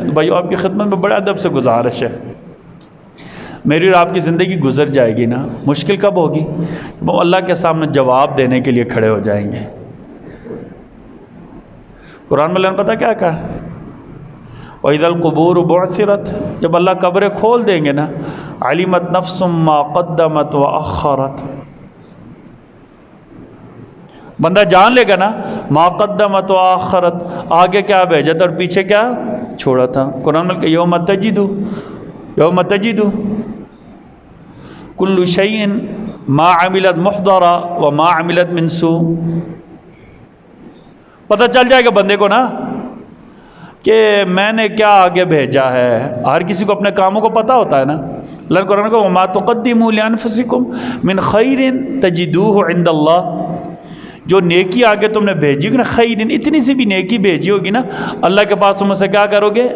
بھائیو آپ کی خدمت میں بڑے ادب سے گزارش ہے، میری اور آپ کی زندگی گزر جائے گی نا، مشکل کب ہوگی؟ جب ہم اللہ کے سامنے جواب دینے کے لیے کھڑے ہو جائیں گے۔ قرآن میں اللہ نے پتہ کیا کہا؟ وَإِذَا الْقُبُورُ بُعْثِرَتْ، جب اللہ قبریں کھول دیں گے نا، عَلِمَتْ نَفْسٌ مَّا قَدَّمَتْ وَأَخَّرَتْ، بندہ جان لے گا نا مَا قَدَّمَتْ وَأَخَّرَتْ، آگے کیا بھیجا تھا اور پیچھے کیا چھوڑا تھا۔ قرآن میں کہ یوم تجد کل شیء ما عملت محضرا وما عملت من سوء، پتہ چل جائے گا بندے کو نا کہ میں نے کیا آگے بھیجا ہے۔ ہر کسی کو اپنے کاموں کو پتہ ہوتا ہے نا۔ اللہ قرآن کو وما تقدموا لانفسکم من خیر تجدوہ عند اللہ، جو نیکی آگے تم نے بھیجی ہوگی نا، خیر اتنی سی بھی نیکی بھیجی ہوگی نا، اللہ کے پاس تم اسے کیا کرو گے؟